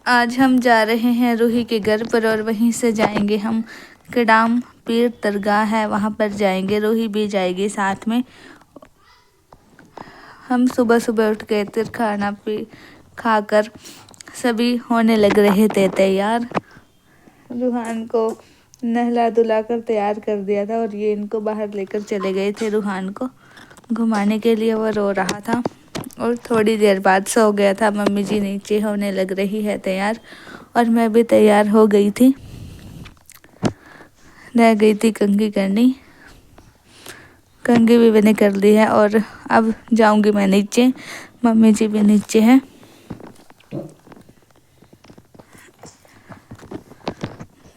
आज हम जा रहे हैं रूही के घर पर और वहीं से जाएंगे हम कडाम पीर दरगाह है, वहाँ पर जाएंगे। रूही भी जाएगी साथ में। हम सुबह सुबह उठ गए थे, खाना पी खाकर सभी होने लग रहे थे तैयार। रूहान को नहला धुला कर तैयार कर दिया था और ये इनको बाहर लेकर चले गए थे रूहान को घुमाने के लिए। वो रो रहा था और थोड़ी देर बाद सो गया था। मम्मी जी नीचे होने लग रही है तैयार और मैं भी तैयार हो गई थी। रह गई थी कंघी करनी, कंघी भी मैंने कर ली है और अब जाऊंगी मैं नीचे। मम्मी जी भी नीचे हैं।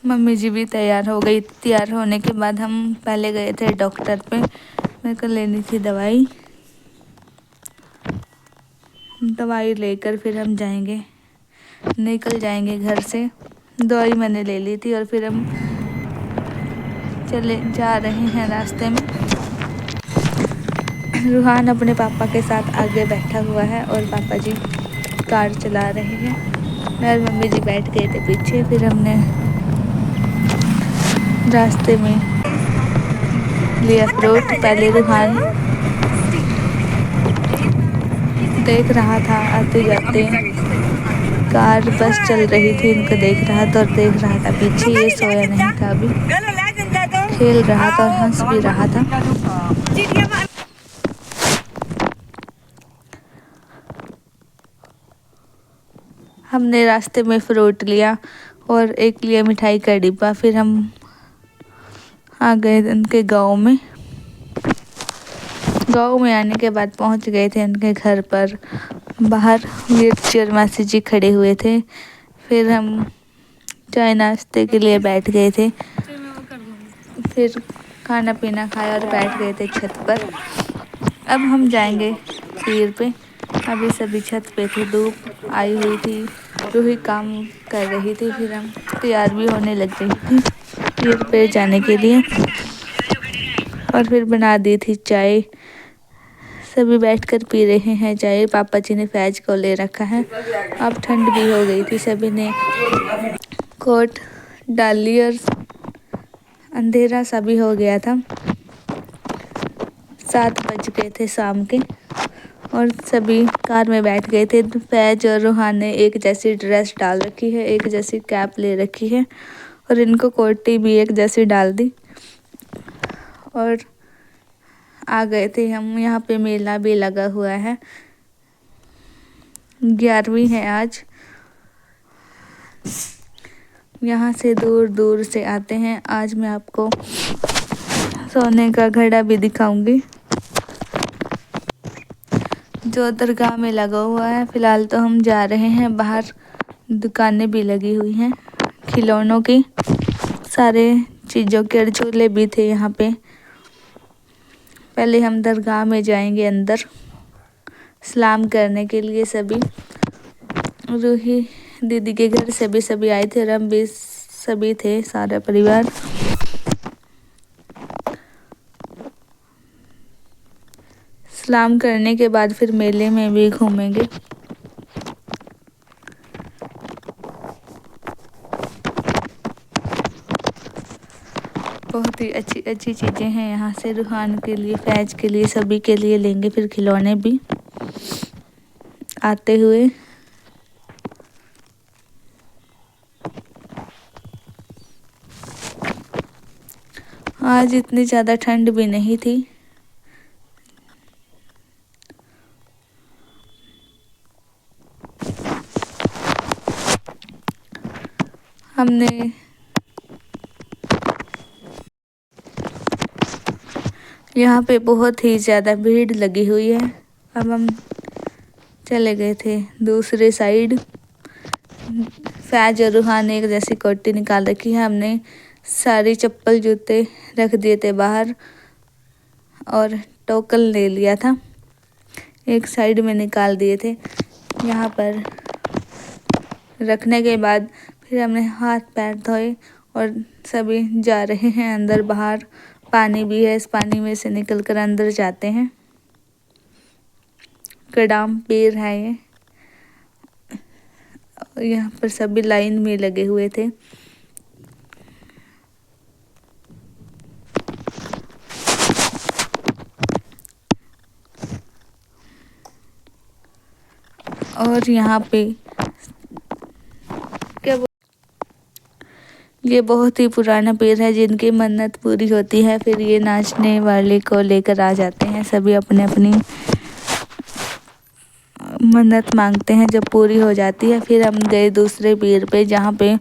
मम्मी जी भी तैयार हो गई। तैयार होने के बाद हम पहले गए थे डॉक्टर पे, मेरे को लेनी थी दवाई। दवाई लेकर फिर हम जाएंगे, निकल जाएंगे घर से। दवाई मैंने ले ली थी और फिर हम चले जा रहे हैं रास्ते में। रूहान अपने पापा के साथ आगे बैठा हुआ है और पापा जी कार चला रहे हैं। मैं और मम्मी जी बैठ गए थे पीछे। फिर हमने रास्ते में लिया फ्रूट। पहले रूहान देख रहा था आते जाते, कार बस चल रही थी, इनको देख रहा था और देख रहा था पीछे। ये सोया नहीं था, अभी खेल रहा था और हंस भी रहा था। हमने रास्ते में फ्रूट लिया और एक लिया मिठाई का डिब्बा। फिर हम आ गए उनके गांव में। गांव में आने के बाद पहुंच गए थे उनके घर पर। बाहर वीरचर मासी जी खड़े हुए थे। फिर हम चाय नाश्ते के लिए बैठ गए थे। फिर खाना पीना खाया और बैठ गए थे छत पर। अब हम जाएंगे पीर पे। अभी सभी छत पे थे, धूप आई हुई थी, रूही काम कर रही थी। फिर हम तैयार भी होने लग रही थी पीर पे जाने के लिए और फिर बना दी थी चाय। सभी बैठकर पी रहे हैं चाय। पापा जी ने फैज को ले रखा है। अब ठंड भी हो गई थी, सभी ने कोट डाल ली और अंधेरा सा भी हो गया था। 7 बज गए थे शाम के और सभी कार में बैठ गए थे। फैज और रूहान ने एक जैसी ड्रेस डाल रखी है, एक जैसी कैप ले रखी है और इनको कोटी भी एक जैसी डाल दी और आ गए थे हम। यहाँ पे मेला भी लगा हुआ है। 11वीं है आज। यहाँ से दूर दूर से आते हैं। आज मैं आपको सोने का घड़ा भी दिखाऊंगी जो दरगाह में लगा हुआ है। फिलहाल तो हम जा रहे हैं बाहर। दुकानें भी लगी हुई हैं खिलौनों की, सारे चीज़ों के झूले भी थे यहाँ पे। पहले हम दरगाह में जाएंगे अंदर सलाम करने के लिए। सभी रूही दीदी के घर से भी सभी आए थे और हम भी सभी थे, सारा परिवार। सलाम करने के बाद फिर मेले में भी घूमेंगे। बहुत ही अच्छी अच्छी चीज़ें हैं यहाँ से। रूहान के लिए, फैज के लिए, सभी के लिए लेंगे फिर खिलौने भी आते हुए। आज इतनी ज़्यादा ठंड भी नहीं थी। हमने यहाँ पे बहुत ही ज़्यादा भीड़ लगी हुई है। अब हम चले गए थे दूसरे साइड। फैज और रूहान ने एक जैसी कोटी निकाल रखी है। हमने सारी चप्पल जूते रख दिए थे बाहर और टोकन ले लिया था, एक साइड में निकाल दिए थे। यहाँ पर रखने के बाद फिर हमने हाथ पैर धोए और सभी जा रहे हैं अंदर। बाहर पानी भी है, इस पानी में से निकलकर अंदर जाते हैं। कडाम पीर है ये। यहाँ पर सभी लाइन में लगे हुए थे। और यहाँ पे ये बहुत ही पुराना पेड़ है, जिनकी मन्नत पूरी होती है फिर ये नाचने वाले को लेकर आ जाते हैं। सभी अपने अपनी मन्नत मांगते हैं, जब पूरी हो जाती है फिर हम गए दूसरे पेड़ पे, जहाँ पे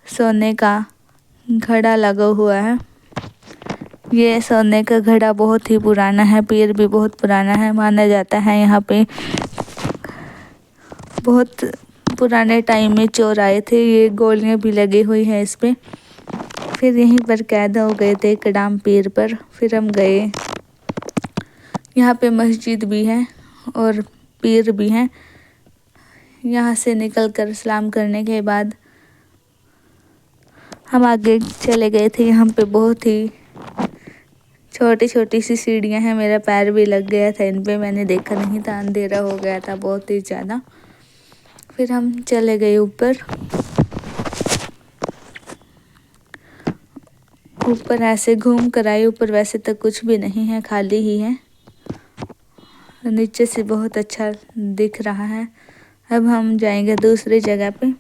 सोने का घड़ा लगा हुआ है। ये सोने का घड़ा बहुत ही पुराना है, पेड़ भी बहुत पुराना है। माना जाता है यहाँ पे बहुत पुराने टाइम में चोर आए थे। ये गोलियां भी लगी हुई हैं इस पे। फिर यहीं पर कैद हो गए थे कड़ाम पेड़ पर। फिर हम गए, यहाँ पे मस्जिद भी है और पीर भी हैं। यहाँ से निकलकर सलाम करने के बाद हम आगे चले गए थे। यहाँ पे बहुत ही छोटी छोटी सी सीढ़ियाँ हैं। मेरा पैर भी लग गया था इन पे, मैंने देखा नहीं था, अंधेरा हो गया था बहुत ही ज़्यादा। फिर हम चले गए ऊपर। ऊपर ऐसे घूम कर आए। ऊपर वैसे तो कुछ भी नहीं है, खाली ही है। नीचे से बहुत अच्छा दिख रहा है। अब हम जाएंगे दूसरी जगह पे।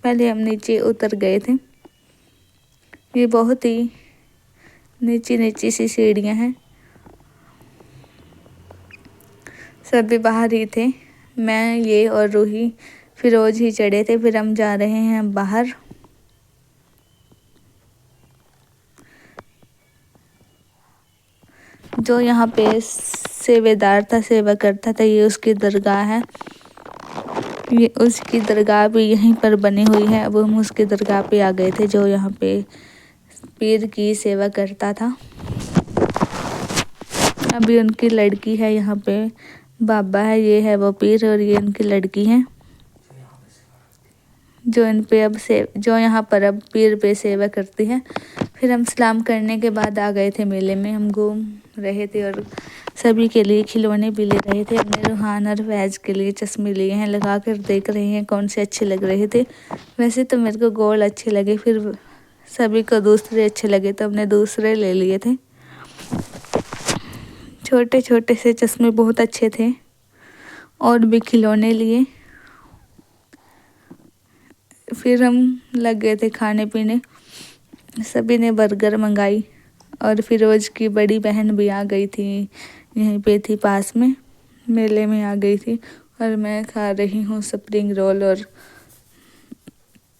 पहले हम नीचे उतर गए थे। ये बहुत ही नीची नीची सी सीढ़ियाँ हैं। सभी बाहर ही थे, मैं, ये और रूही, फिरोज ही चढ़े थे। फिर हम जा रहे हैं बाहर। जो यहाँ पे सेवेदार था, सेवा करता था, ये उसकी दरगाह है। ये उसकी दरगाह भी यहीं पर बनी हुई है। अब हम उसकी दरगाह पे आ गए थे, जो यहाँ पे पीर की सेवा करता था। अभी उनकी लड़की है यहाँ पे, बाबा है, ये है वो पीर और ये उनकी लड़की है, जो यहाँ पर अब पीर पे सेवा करती है। फिर हम सलाम करने के बाद आ गए थे मेले में। हम घूम रहे थे और सभी के लिए खिलौने भी ले रहे थे। हमने रूहान और फैज के लिए चश्मे लिए हैं, लगा कर देख रहे हैं कौन से अच्छे लग रहे थे। वैसे तो मेरे को गोल्ड अच्छे लगे, फिर सभी को दूसरे अच्छे लगे तो हमने दूसरे ले लिए थे। छोटे छोटे से चश्मे बहुत अच्छे थे और भी खिलौने लिए। फिर हम लग गए थे खाने पीने। सभी ने बर्गर मंगाई और फिरोज की बड़ी बहन भी आ गई थी, यहीं पे थी पास में, मेले में आ गई थी। और मैं खा रही हूँ स्प्रिंग रोल और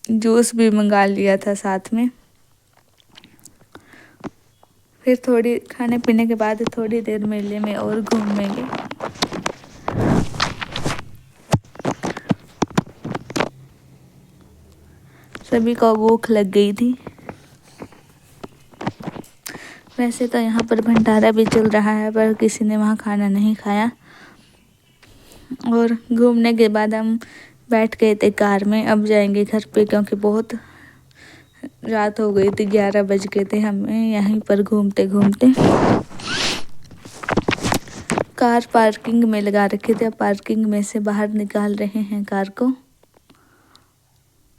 जूस भी मंगा लिया था साथ में। फिर थोड़ी खाने पीने के बाद थोड़ी देर मेले में और घूमेंगे। सभी को भूख लग गई थी। वैसे तो यहाँ पर भंडारा भी चल रहा है, पर किसी ने वहाँ खाना नहीं खाया। और घूमने के बाद हम बैठ गए थे कार में। अब जाएंगे घर पे, क्योंकि बहुत रात हो गई थी, 11 बज गए थे हमें यहीं पर घूमते घूमते। कार पार्किंग में लगा रखे थे, अब पार्किंग में से बाहर निकाल रहे हैं कार को।